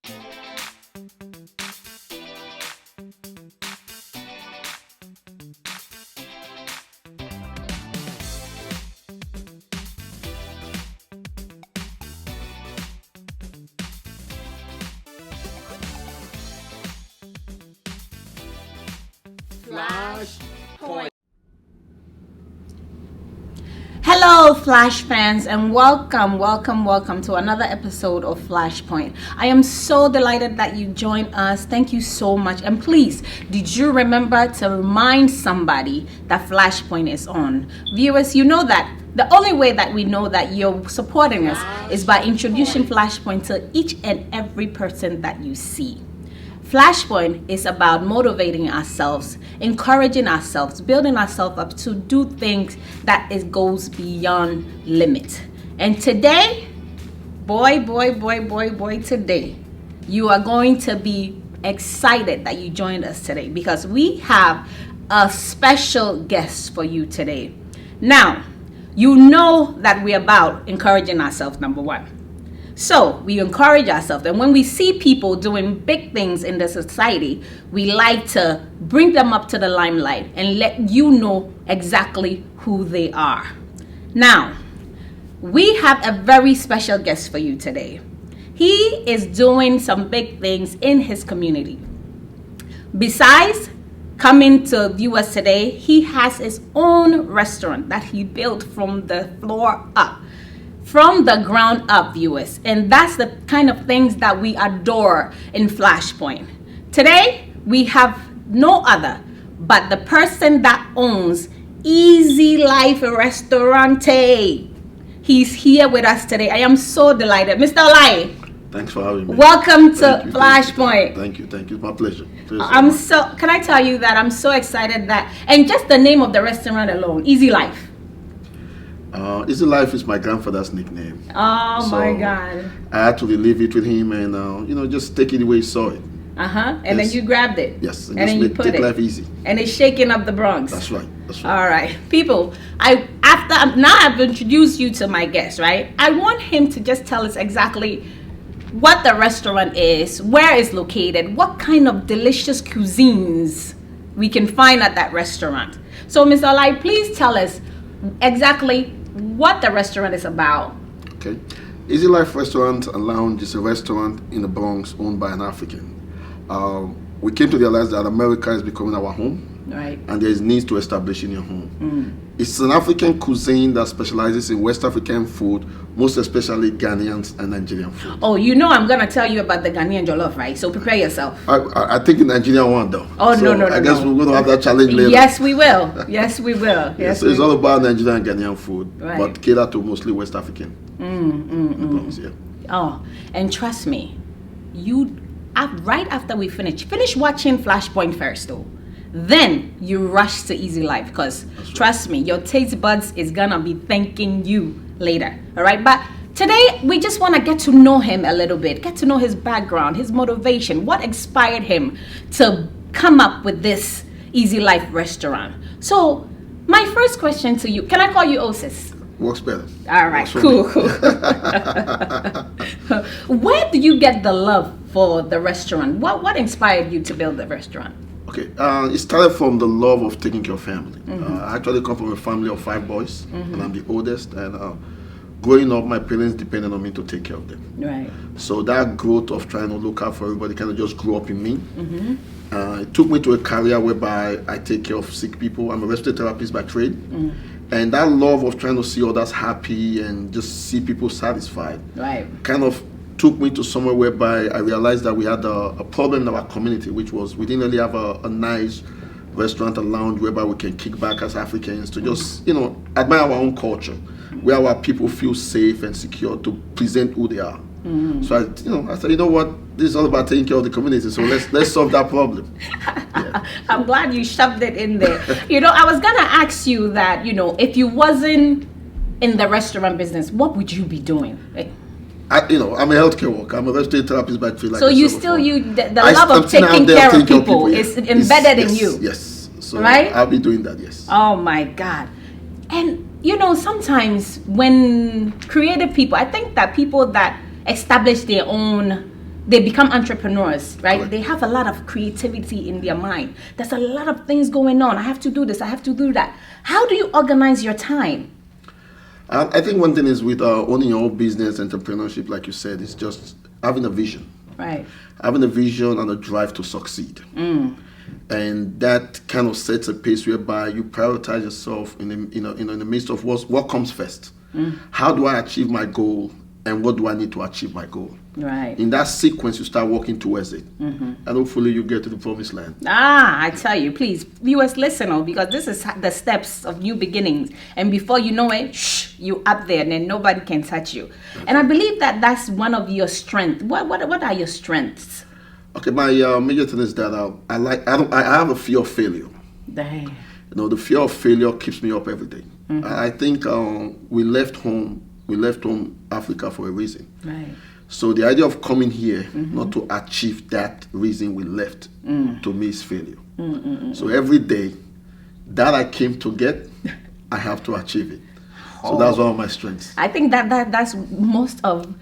Flashpoint. Hello Flash fans, and welcome to another episode of Flashpoint. I am so delighted that you joined us. Thank you so much. And please, did you remember to remind somebody that Flashpoint is on? Viewers, you know that the only way that we know that you're supporting us is by introducing Flashpoint to each and every person that you see. Flashpoint is about motivating ourselves, encouraging ourselves, building ourselves up to do things that goes beyond limit. And today, today, you are going to be excited that you joined us today because we have a special guest for you today. Now, you know that we're about encouraging ourselves, number one. So we encourage ourselves, and when we see people doing big things in the society, we like to bring them up to the limelight and let you know exactly who they are. Now, we have a very special guest for you today. He is doing some big things in his community. Besides coming to view us today, he has his own restaurant that he built from the floor up. From the ground up, viewers. And that's the kind of things that we adore in Flashpoint. Today, we have no other but the person that owns Eazylife Restaurante. He's here with us today. I am so delighted. Mr. Olai. Thanks for having me. Welcome to Flashpoint. Thank you. It's my pleasure. Can I tell you that I'm so excited that, and just the name of the restaurant alone, Eazylife. Easylife is my grandfather's nickname. Oh my God. I had to relive it with him and, just take it the way he saw it. And then you grabbed it. Yes. And then you put take it. Life easy. And it's shaking up the Bronx. That's right. All right. People, now I've introduced you to my guest, right? I want him to just tell us exactly what the restaurant is, where it's located, what kind of delicious cuisines we can find at that restaurant. So, Mr. Olai, please tell us exactly what the restaurant is about. Okay. Easylife Restaurant and Lounge is a restaurant in the Bronx owned by an African. We came to realize that America is becoming our home. Right. And there is needs to establish in your home. It's an African cuisine that specializes in West African food, most especially Ghanaian and Nigerian food. Oh, you know I'm gonna tell you about the Ghanaian jollof, right? So prepare yourself. I think the Nigerian one though. Oh, so no. I guess we're going to have that challenge later. Yes, we will. Yes, we will. Yes, so it's all about Nigerian and Ghanaian food, right, but cater to mostly West African. Yeah. Oh, and trust me, right after we finish watching Flashpoint first though. Then you rush to Eazylife because trust me, your taste buds is gonna be thanking you later. All right, but today we just want to get to know him a little bit, get to know his background, his motivation, what inspired him to come up with this Eazylife restaurant. So my first question to you, can I call you Osis? Works better. All right, cool. Where do you get the love for the restaurant? What inspired you to build the restaurant? Okay, it started from the love of taking care of family. I actually come from a family of 5 boys, and I'm the oldest. And growing up, my parents depended on me to take care of them. Right. So that growth of trying to look out for everybody kind of just grew up in me. It took me to a career whereby I take care of sick people. I'm a respiratory therapist by trade. And that love of trying to see others happy and just see people satisfied, right, kind of took me to somewhere whereby I realized that we had a problem in our community, which was we didn't really have a nice restaurant and lounge whereby we can kick back as Africans to just, admire our own culture, where our people feel safe and secure to present who they are. So I said, this is all about taking care of the community. So let's solve that problem. Yeah. I'm glad you shoved it in there. I was gonna ask you that, if you wasn't in the restaurant business, what would you be doing? I'm a healthcare worker. I'm a respiratory therapist by trade. So the love of taking care of people is embedded in you. Yes. So right? I'll be doing that. Yes. Oh my God. And sometimes when creative people, I think that people that establish their own they become entrepreneurs, right? Correct. They have a lot of creativity in their mind. There's a lot of things going on. I have to do this, I have to do that. How do you organize your time? I think one thing is with owning your own business, entrepreneurship, like you said, is just having a vision. Right. Having a vision and a drive to succeed. And that kind of sets a pace whereby you prioritize yourself in the midst of what comes first. How do I achieve my goal, and what do I need to achieve my goal? Right. In that sequence, you start working towards it, and hopefully you get to the promised land. I tell you, please, viewers, listen, because this is the steps of new beginnings, and before you know it, you up there, and then nobody can touch you. And I believe that that's one of your strengths. What are your strengths? Okay, my major thing is that I have a fear of failure. Dang. The fear of failure keeps me up every day. I think we left home Africa for a reason. Right. So the idea of coming here not to achieve that reason we left, to me, is failure. So every day that I came to get, I have to achieve it. So that's one of my strengths. I think that's most of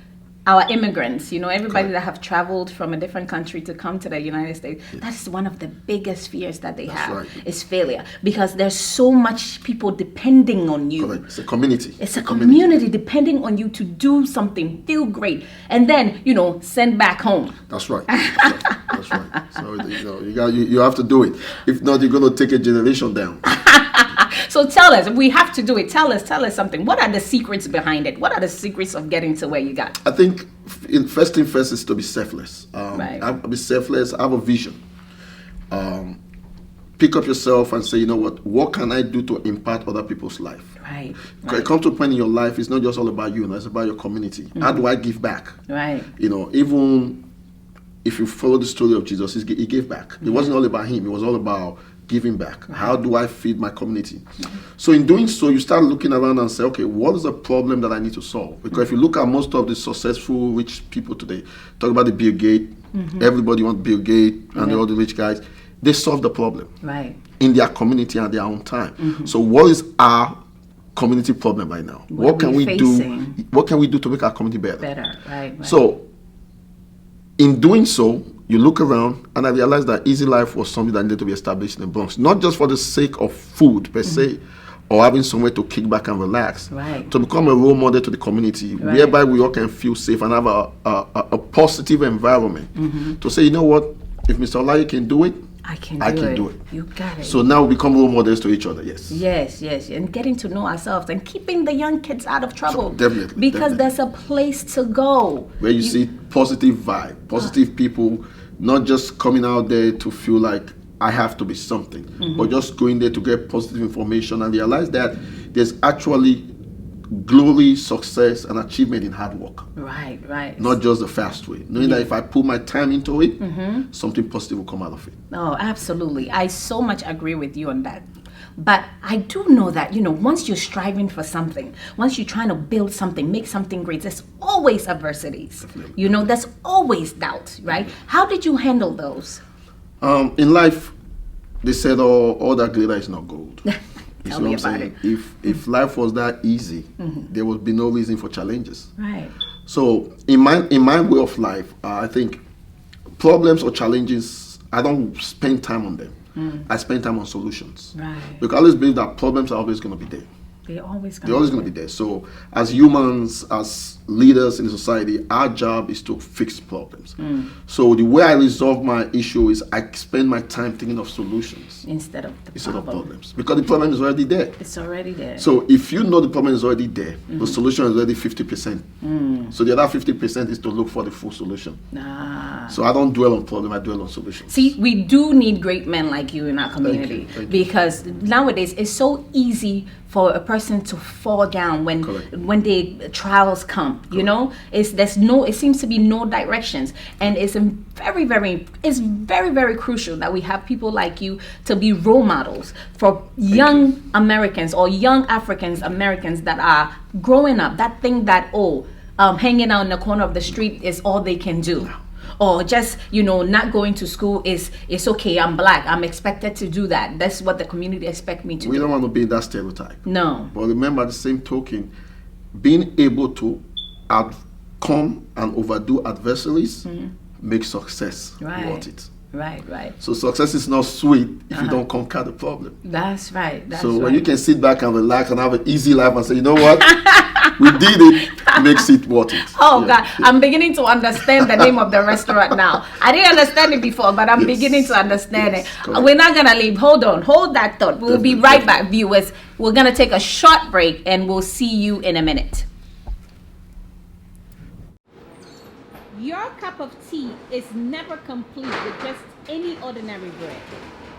our immigrants, everybody Correct. that have traveled from a different country to come to the United States, that's one of the biggest fears that they have, right. is failure, because there's so much people depending on you. Correct. It's a community. It's a community depending on you to do something, feel great, and then, send back home. That's right. That's right. So you have to do it. If not, you're going to take a generation down. So tell us, we have to do it. Tell us something. What are the secrets behind it? What are the secrets of getting to where you got? I think first thing first is to be selfless. Right. Be selfless. Have a vision. Pick up yourself and say, you know what can I do to impact other people's life? Right. It comes to a point in your life, it's not just all about you, it's about your community. How do I give back? Right. Even if you follow the story of Jesus, he gave back. It wasn't all about him, it was all about giving back. Right. How do I feed my community? So in doing so, you start looking around and say, okay, what is the problem that I need to solve? Because if you look at most of the successful rich people today, talk about the Bill Gates, everybody wants Bill Gates and all the rich guys, they solve the problem in their community and their own time. So what is our community problem right now? What can we do? What can we do to make our community better? Right. So in doing so, you look around, and I realized that Eazylife was something that needed to be established in the Bronx, not just for the sake of food per se, or having somewhere to kick back and relax, to become a role model to the community, whereby we all can feel safe and have a positive environment to say, you know what, if Mr. Olayi can do it, I can do it. You got it. So now we become role models to each other. Yes, and getting to know ourselves and keeping the young kids out of trouble. Definitely. Because there's a place to go where you see positive vibe, positive people, not just coming out there to feel like I have to be something, but just going there to get positive information and realize that there's actually glory, success, and achievement in hard work. Right. Not just the fast way. Knowing that if I put my time into it, something positive will come out of it. Oh, absolutely. I so much agree with you on that. But I do know that, once you're striving for something, once you're trying to build something, make something great, there's always adversities. Definitely. There's always doubt, right? How did you handle those? In life, they said all that glitter is not gold. Tell me about it. If life was that easy, there would be no reason for challenges. Right. So in my way of life, I think problems or challenges, I don't spend time on them. I spend time on solutions. Right. Because I always believe that problems are always going to be there. They're always going to be there. So as humans, as leaders in society, our job is to fix problems. So the way I resolve my issue is I spend my time thinking of solutions instead of problems. Because the problem is already there. It's already there. So if you know the problem is already there, the solution is already 50%. So the other 50% is to look for the full solution. So I don't dwell on problem, I dwell on solutions. See, we do need great men like you in our community. Thank you. Because nowadays it's so easy for a person to fall down when the trials come. It seems to be no directions, and it's very very crucial that we have people like you to be role models for young Americans or young Africans Americans that are growing up, that think that hanging out in the corner of the street is all they can do. Or just, not going to school it's okay, I'm black, I'm expected to do that. That's what the community expect me to do. We don't want to be in that stereotype. No. But remember, the same token, being able to overcome and overdo adversaries make success Right. worth it. Right. So success is not sweet if Uh-huh. you don't conquer the problem. That's right. That's So right. when you can sit back and relax and have an easy life and say, you know what, we did it, makes it worth it. Oh Yeah. God, I'm beginning to understand the name of the restaurant now. I didn't understand it before, but I'm Yes. beginning to understand Yes, it. correct. We're not gonna leave. Hold that thought. We'll be Definitely, right back, viewers. We're gonna take a short break and we'll see you in a minute. Your cup of tea is never complete with just any ordinary bread.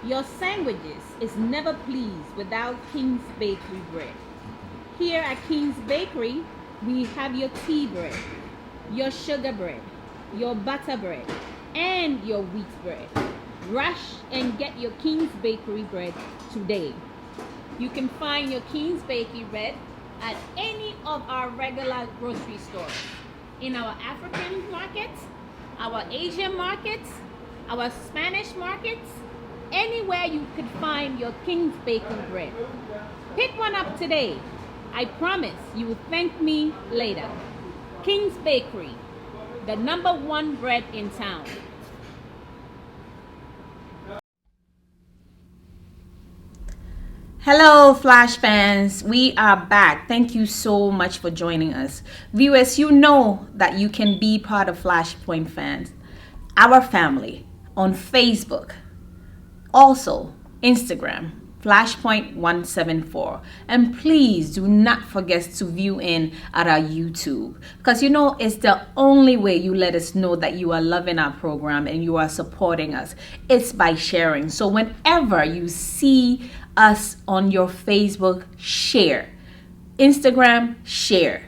Your sandwiches is never pleased without King's Bakery bread. Here at King's Bakery, we have your tea bread, your sugar bread, your butter bread, and your wheat bread. Rush and get your King's Bakery bread today. You can find your King's Bakery bread at any of our regular grocery stores. In our African markets, our Asian markets, our Spanish markets, anywhere you could find your King's Bakery bread. Pick one up today. I promise you will thank me later. King's Bakery, the #1 bread in town. Hello, Flash fans. We are back. Thank you so much for joining us. Viewers, you know that you can be part of Flashpoint fans, our family, on Facebook, also Instagram, Flashpoint174. And please do not forget to view in at our YouTube, because you know it's the only way you let us know that you are loving our program and you are supporting us. It's by sharing. So whenever you see us on your Facebook, share. Instagram, share.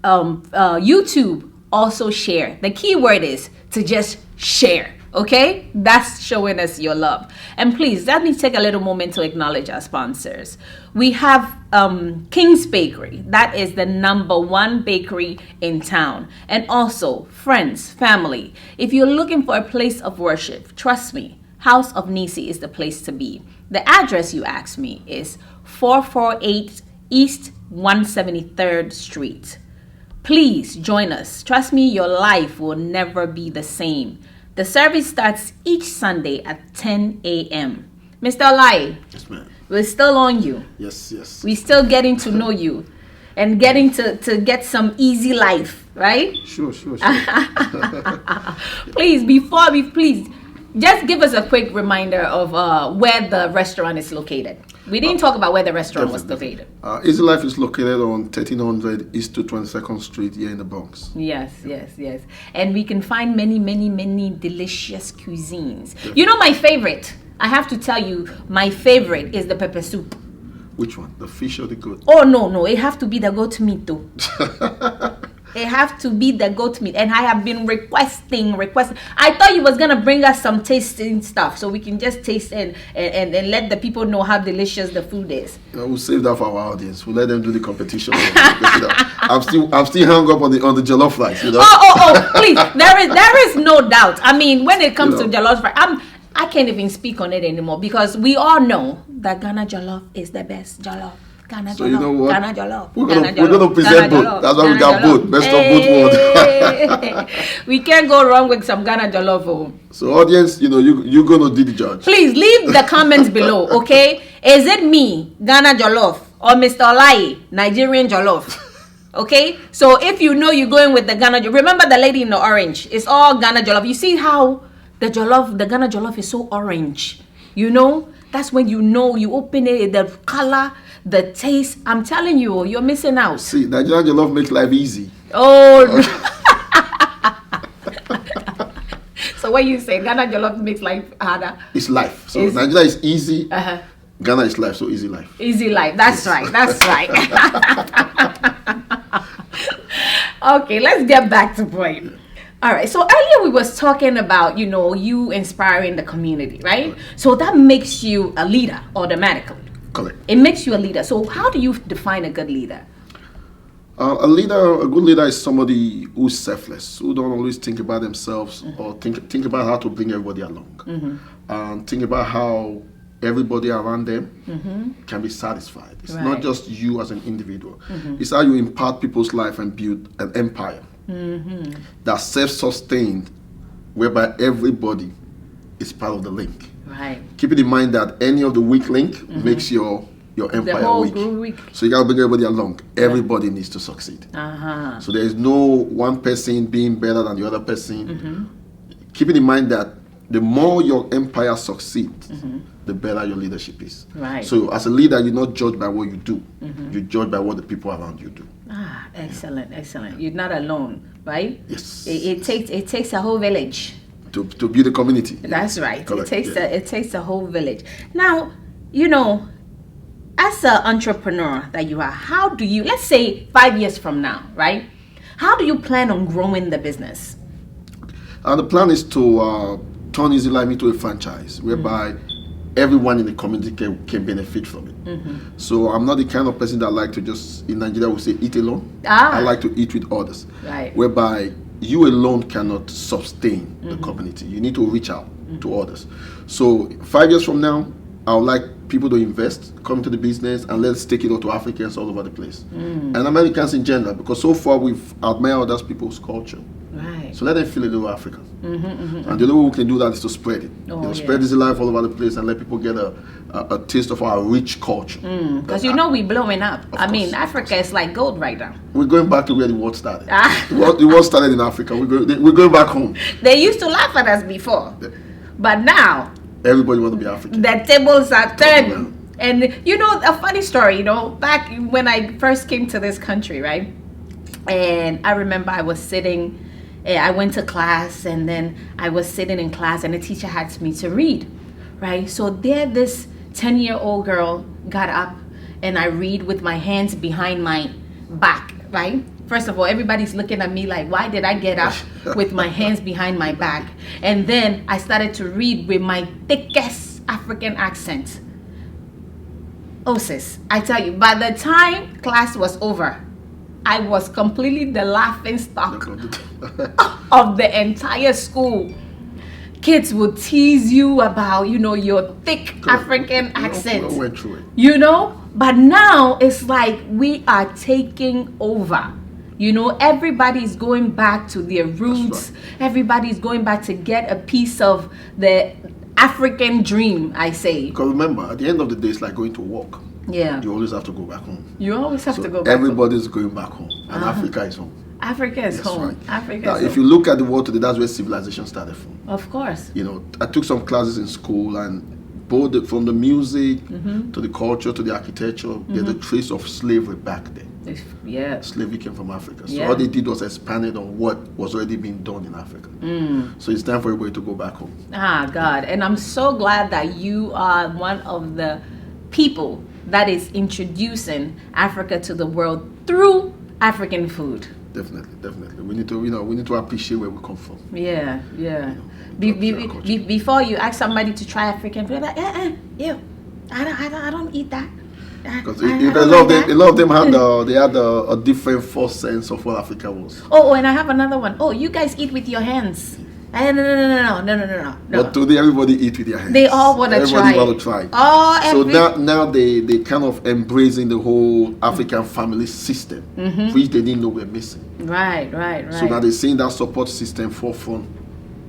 YouTube, also share. The key word is to just share. Okay, that's showing us your love. And please let me take a little moment to acknowledge our sponsors. We have King's Bakery, that is the #1 bakery in town. And also friends, family, if you're looking for a place of worship, trust me, House of Nisi is the place to be. The address you asked me is 448 East 173rd Street. Please join us. Trust me, your life will never be the same. The service starts each Sunday at 10 a.m. Mr. Olai, Yes, ma'am. we're still on you. Yes. We're still getting to know you and getting to get some easy life, right? Sure. Please, please, just give us a quick reminder of where the restaurant is located. We didn't talk about where the restaurant was located. Easylife is located on 1300 East to 22nd Street here in the Bronx. Yes. And we can find many delicious cuisines. You know my favorite? I have to tell you, my favorite is the pepper soup. Which one? The fish or the goat? Oh, no. It have to be the goat meat though. It have to be the goat meat. And I have been requesting. I thought you was going to bring us some tasting stuff so we can just taste and let the people know how delicious the food is. We'll save that for our audience. We'll let them do the competition. Because, I'm still hung up on the jollof rice. You know? Oh, please. There is no doubt. I mean, when it comes to jollof rice, I can't even speak on it anymore because we all know that Ghana jollof is the best jollof. So you know what? Ghana jollof. We're gonna present both. That's why we got both. Best of both worlds. We can't go wrong with some Ghana jollof. Oh. So audience, you're gonna do the judge. Please leave the comments below, okay? Is it me, Ghana jollof, or Mr. Olai, Nigerian jollof? Okay? So if you know you're going with the Ghana jollof, remember the lady in the orange. It's all Ghana jollof. You see how the Ghana jollof is so orange. You know? That's when you open it, the color, the taste. I'm telling you, you're missing out. See, Nigerian jollof makes life easy. Oh. So what you say? Ghana jollof makes life harder? It's life. So Nigeria is easy. Uh-huh. Ghana is life, so easy life. Easy life. That's right. Okay, let's get back to point. All right, so earlier we was talking about, you inspiring the community, right? So that makes you a leader automatically. Correct. It makes you a leader. So how do you define a good leader? A good leader is somebody who's selfless, who don't always think about themselves or think about how to bring everybody along. And think about how everybody around them can be satisfied. It's not just you as an individual. It's how you impact people's life and build an empire that's self-sustained whereby everybody is part of the link. Right. Keeping in mind that any of the weak link makes your empire whole weak. group weak. So you gotta bring everybody along. Everybody needs to succeed. So there is no one person being better than the other person. Keeping in mind that the more your empire succeeds, the better your leadership is. Right. So as a leader, you're not judged by what you do. You judge by what the people around you do. Ah, excellent, excellent. You're not alone, right? Yes. It takes a whole village. To build a community. That's right. Correct. It takes a whole village. Now, you know, as an entrepreneur that you are, how do you, let's say 5 years from now, right? How do you plan on growing the business? The plan is to turn Eazylife into a franchise whereby everyone in the community can benefit from it. So I'm not the kind of person that like to just, in Nigeria we say eat alone. I like to eat with others. Right. Whereby you alone cannot sustain the community. You need to reach out to others. So 5 years from now, I would like people to invest, come into the business, and let's take it out to Africans all over the place. And Americans in general, because so far we've admired other people's culture. Right. So let them feel a little African. And the only way we can do that is to spread it. Spread Eazylife all over the place and let people get a taste of our rich culture. Because we're blowing up. I mean, Africa is like gold right now. We're going back to where the world started. The world started in Africa. We're going back home. They used to laugh at us before. But now, everybody wants to be African. the tables are turned. And you know, a funny story, you know, back when I first came to this country, right? And I remember I was sitting, I went to class, and then I was sitting in class and the teacher asked me to read, right? So there this 10-year-old girl got up and I read with my hands behind my back, right? First of all, everybody's looking at me like, why did I get up with my hands behind my back? And then I started to read with my thickest African accent. Oh sis, I tell you, by the time class was over, I was completely the laughing stock of the entire school. Kids would tease you about, you know, your thick African accent. We went through it. You know, but now it's like we are taking over. You know, everybody's going back to their roots. Right. Everybody's going back to get a piece of the African dream, I say. Because remember, at the end of the day, it's like going to work. Yeah. You always have to go back home. You always have So to go back. everybody's going back home, and Africa is home. Africa is home. Right. Africa Now, is if home. you look at the world today, that's where civilization started from. Of course. You know, I took some classes in school, and both from the music to the culture to the architecture, there's a trace of slavery back then. Yeah. Slavery came from Africa. So Yeah. all they did was expanded on what was already being done in Africa. So it's time for everybody to go back home. Ah, God. And I'm so glad that you are one of the people that is introducing Africa to the world through African food. Definitely. We need to, we need to appreciate where we come from. Yeah. appreciate our culture. Before you ask somebody to try African food, like, ew, I don't eat that. Because a lot of them had a different false sense of what Africa was. Oh, and I have another one. Oh, you guys eat with your hands. No. But today everybody eat with their hands. They all want to try. Everybody want to try. Oh, So now they kind of embracing the whole African family system, which they didn't know we're missing. Right. So now they're seeing that support system forefront,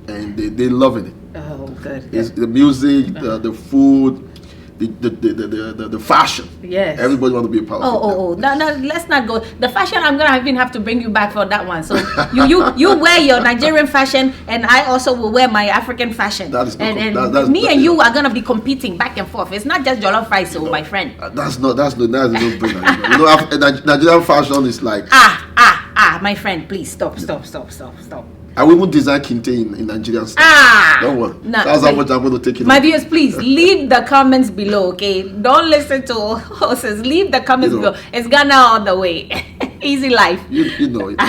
and they're loving it. Oh, good. It's the music, the food, the fashion. Yes. Everybody want to be a part of it. Oh, no, let's not go. The fashion, I'm gonna even have to bring you back for that one. So you wear your Nigerian fashion, and I also will wear my African fashion. That is and me and you are gonna be competing back and forth. It's not just jollof rice, so my friend. That's no brainer. You know, Nigerian fashion is like My friend, please stop. I will even design kente in Nigerian style. Don't worry. No, That's how much I'm going to take it. My viewers, please leave the comments below, okay? Don't listen to horses. Leave the comments below. It's Ghana all the way. Easy life. You know it.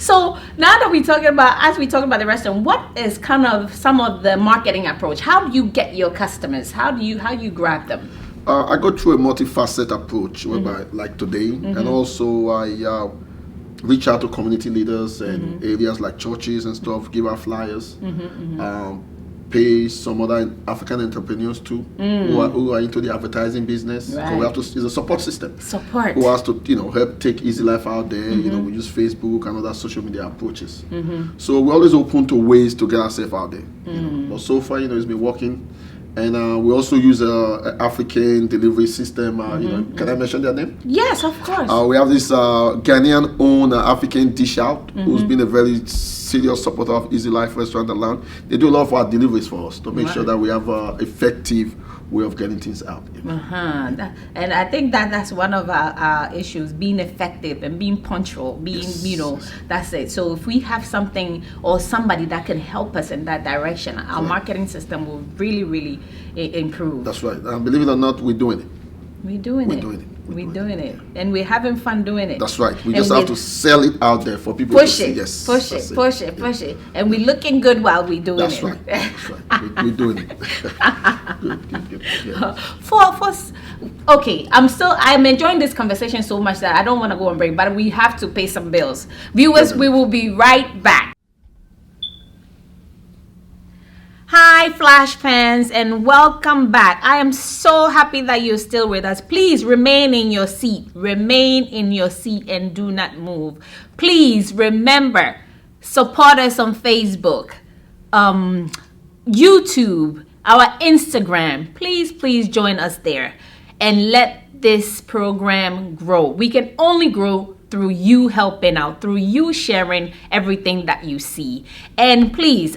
So now that we talk about the restaurant, what is kind of some of the marketing approach? How do you get your customers? How do you grab them? I go through a multifaceted approach, whereby like today, and also I reach out to community leaders and areas like churches and stuff, give out flyers. pay some other African entrepreneurs too, who are into the advertising business. So we have to, it's a support system. Support. Who has to, help take Eazylife out there. We use Facebook and other social media approaches. So we're always open to ways to get ourselves out there. But so far, it's been working. And we also use a African delivery system. Can I mention their name? Yes, of course. We have this Ghanaian-owned African Dish Out, who's been a very serious supporter of Eazylife Restaurant and Lounge. They do a lot of our deliveries for us to make sure that we have an effective way of getting things out. And I think that's one of our issues, being effective and being punctual, being, that's it. So if we have something or somebody that can help us in that direction, our marketing system will really, really improve. That's right. And believe it or not, we're doing it. We're doing it. And we're having fun doing it. That's right. We just have to sell it out there for people to see. Yes, push it. And we're looking good while we're doing that's it. Right. That's right. We're doing it. Good. Yeah. Okay, I'm enjoying this conversation so much that I don't want to go on break, but we have to pay some bills. Viewers, we will be right back. Hi Flash fans, and welcome back. I am so happy that you're still with us. Please remain in your seat and do not move. Please remember, support us on Facebook, YouTube, our Instagram. Please join us there and let this program grow. We can only grow through you helping out, through you sharing everything that you see. And please,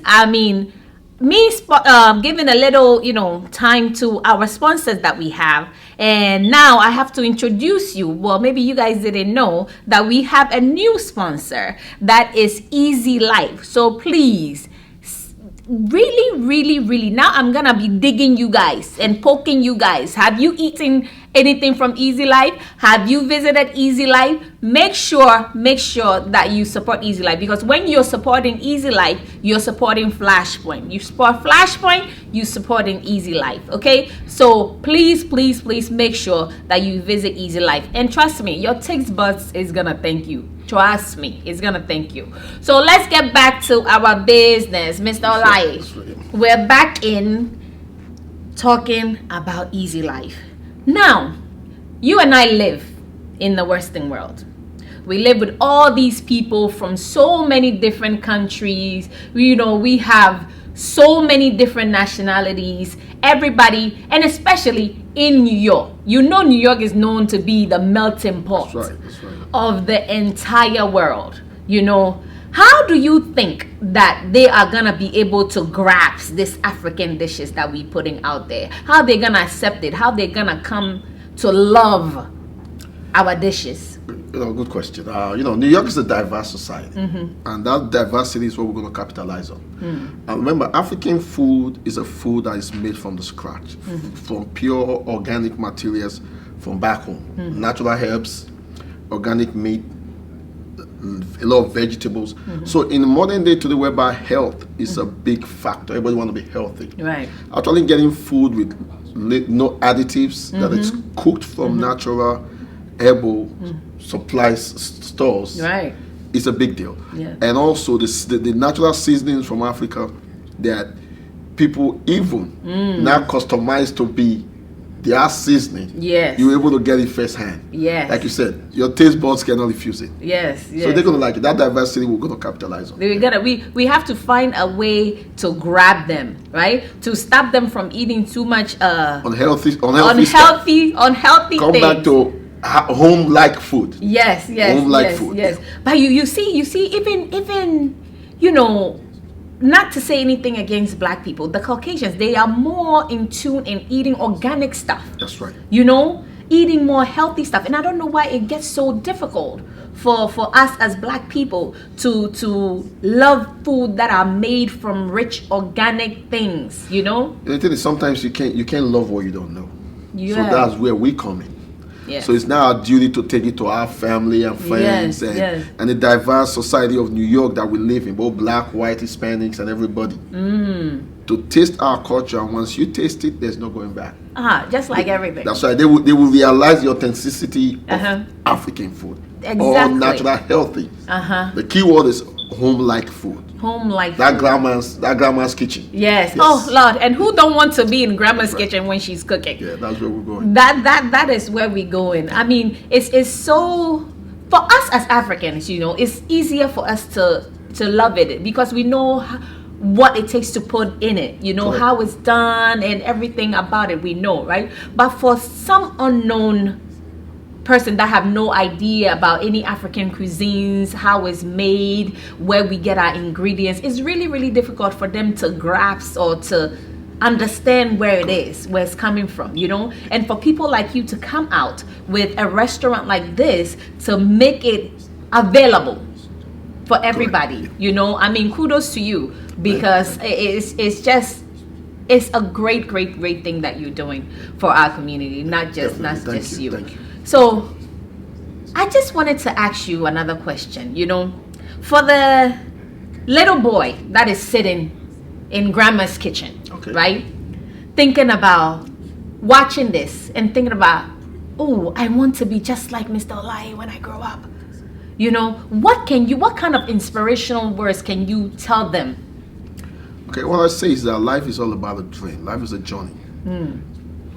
giving a little time to our sponsors that we have, and now I have to introduce you. Well, maybe you guys didn't know that we have a new sponsor, that is Eazylife. So please, really, now I'm gonna be digging you guys and poking you guys. Have you eaten anything from Eazylife? Have you visited Eazylife? Make sure that you support Eazylife, because when you're supporting Eazylife, you're supporting Flashpoint. You support Flashpoint, you're supporting Eazylife. Okay, so please make sure that you visit Eazylife, and trust me, your taste buds is gonna thank you. Trust me, it's gonna thank you. So let's get back to our business, Mr. Olai. We're back in talking about Eazylife. Now, you and I live in the Western world. We live with all these people from so many different countries. We have so many different nationalities, everybody, and especially in New York. New York is known to be the melting pot of the entire world. How do you think that they are gonna be able to grasp this African dishes that we're putting out there? How they gonna accept it? How they gonna come to love our dishes? Good question. New York is a diverse society, and that diversity is what we're going to capitalize on. And remember, African food is a food that is made from the scratch, from pure organic materials from back home, natural herbs, organic meat, a lot of vegetables. So in the modern day today, whereby health is a big factor, everybody want to be healthy. Right. Actually getting food with no additives, that it's cooked from natural herbal supplies stores, right, it's a big deal. Yeah. And also the natural seasonings from Africa that people even now customize to be their seasoning. Yes. You're able to get it firsthand. Yes. Like you said, your taste buds cannot refuse it. Yes. So they're gonna like it. That diversity we're gonna capitalize on. We have to find a way to grab them, right? To stop them from eating too much unhealthy Come things. back to home-like food. Yes. Home-like food. Yes. But you see, even not to say anything against black people, the Caucasians, they are more in tune in eating organic stuff. That's right. Eating more healthy stuff. And I don't know why it gets so difficult for us as black people to love food that are made from rich organic things, The thing is, sometimes you can't love what you don't know. Yeah. So that's where we come in. Yes. So it's now our duty to take it to our family and friends and the diverse society of New York that we live in, both black, white, Hispanics, and everybody. To taste our culture, and once you taste it, there's no going back. Just like everything. That's right. They will realize the authenticity of African food. Exactly. All natural, healthy. The key word is home-like food. Home-like That food. grandma's kitchen. Yes. Oh Lord, and who don't want to be in grandma's kitchen when she's cooking? Yeah, that's where we're going. That is where we're going. I mean, it's so, for us as Africans, it's easier for us to love it because we know what it takes to put in it, Correct. how it's done and everything about it, we know, right? But for some unknown person that have no idea about any African cuisines, how it's made, where we get our ingredients, it's really, really difficult for them to grasp or to understand where it is, where it's coming from, and for people like you to come out with a restaurant like this to make it available for everybody. I mean, kudos to you, because it's a great thing that you're doing for our community, not just you. Thank you. So I just wanted to ask you another question. For the little boy that is sitting in grandma's kitchen, Okay. right, thinking about watching this and thinking about, oh, I want to be just like Mr. Olai when I grow up. What kind of inspirational words can you tell them? Okay, what I say is that life is all about a dream. Life is a journey.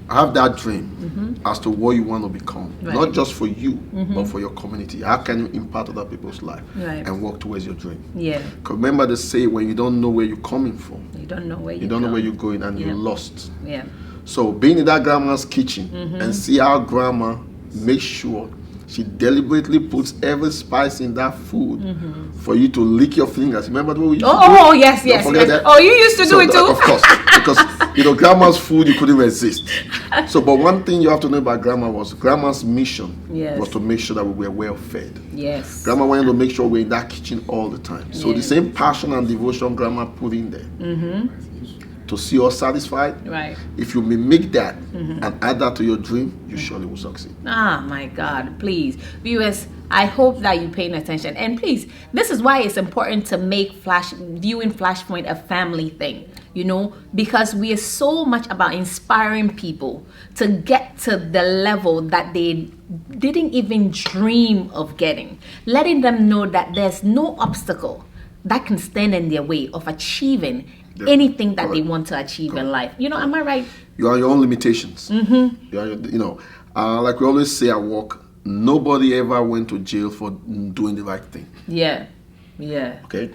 I have that dream as to what you want to become, Right. not just for you, but for your community. How can you impact other people's life Right. and work towards your dream? Yeah, Because remember they say, when you don't know where you're coming from, you don't know where you don't know where you're going, and Yeah. you're lost. Yeah, So being in that grandma's kitchen and see how grandma makes sure she deliberately puts every spice in that food for you to lick your fingers. Remember what we used to do? Oh yes, Don't yes, forget yes. that. Oh, you used to do it too. Of course, because grandma's food you couldn't resist. So, but one thing you have to know about grandma was grandma's mission Yes. was to make sure that we were well fed. Yes. Grandma wanted to make sure we're in that kitchen all the time. So Yeah. the same passion and devotion grandma put in there to see us satisfied. Right. If you mimic that and add that to your dream, you surely will succeed. Ah, my God, please. Viewers, I hope that you're paying attention. And please, this is why it's important to make viewing Flashpoint a family thing, because we are so much about inspiring people to get to the level that they didn't even dream of getting. Letting them know that there's no obstacle that can stand in their way of achieving anything that they want to achieve in life. Am I right? You are your own limitations. You are like we always say at work, nobody ever went to jail for doing the right thing. Yeah. Okay?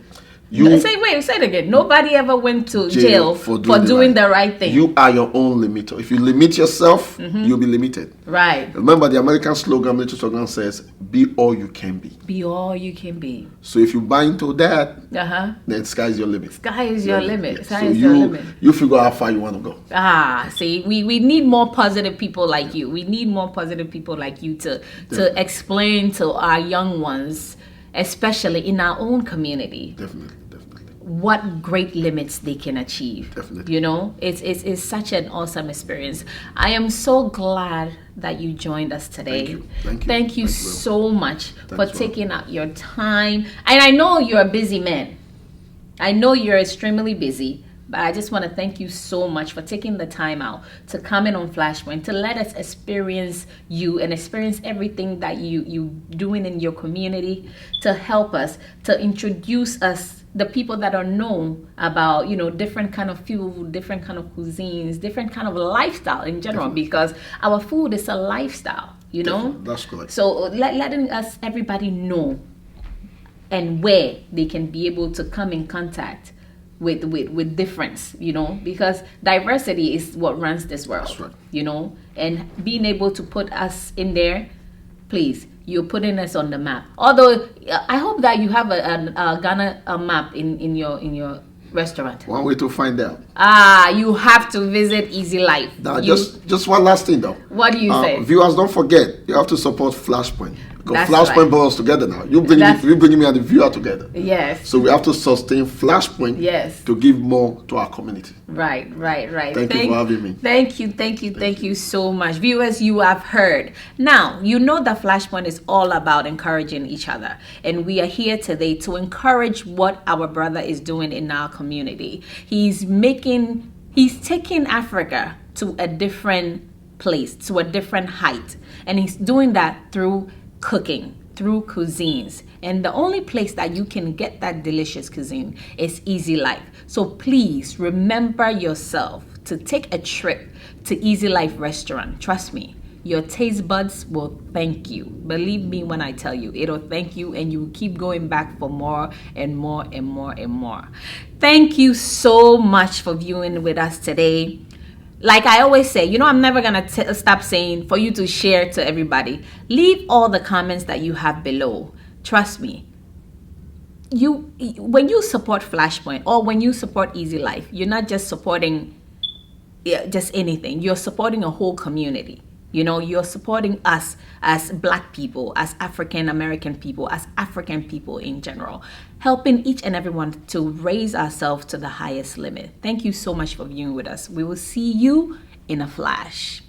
Say it again. Nobody ever went to jail for doing the right thing. You are your own limiter. If you limit yourself, you'll be limited. Right. Remember the American slogan, military slogan says, be all you can be. Be all you can be. So if you buy into that, then sky is your limit. Sky is your limit. Yeah. Sky So is your limit. you figure out how far you want to go. See, we need more positive people like you. We need more positive people like you to explain to our young ones, especially in our own community, Definitely. what great limits they can achieve. Definitely. It's such an awesome experience. I am so glad that you joined us today. Thank you so much for Thanks, taking out your time. And I know you're a busy man. I know you're extremely busy, but I just want to thank you so much for taking the time out to come in on Flashpoint, to let us experience you and experience everything that you doing in your community, to help us, to introduce us, the people that are known about, different kind of food, different kind of cuisines, different kind of lifestyle in general, because our food is a lifestyle, That's correct. So letting everybody know and where they can be able to come in contact with difference, because diversity is what runs this world. That's right. And being able to put us in there, please, you're putting us on the map. Although I hope that you have a Ghana map in your restaurant. One way to find out. You have to visit Eazylife. Now, just one last thing though. What do you say? Viewers, don't forget, you have to support Flashpoint. Because That's Flashpoint right. brought us together now. You bringing me and the viewer together. Yes. So we have to sustain Flashpoint Yes. to give more to our community. Right. Thank you for having me. Thank you so much. Viewers, you have heard. Now, you know that Flashpoint is all about encouraging each other. And we are here today to encourage what our brother is doing in our community. He's taking Africa to a different place, to a different height. And he's doing that through cooking, through cuisines. And the only place that you can get that delicious cuisine is Eazylife. So please remember yourself to take a trip to Eazylife restaurant. Trust me, your taste buds will thank you. Believe me when I tell you, it'll thank you, and you will keep going back for more and more and more and more. Thank you so much for viewing with us today. Like I always say, I'm never going to stop saying for you to share to everybody. Leave all the comments that you have below. Trust me. When you support Flashpoint or when you support Eazylife, you're not just supporting just anything. You're supporting a whole community. You're supporting us as Black people, as African American people, as African people in general, helping each and everyone to raise ourselves to the highest limit. Thank you so much for viewing with us. We will see you in a flash.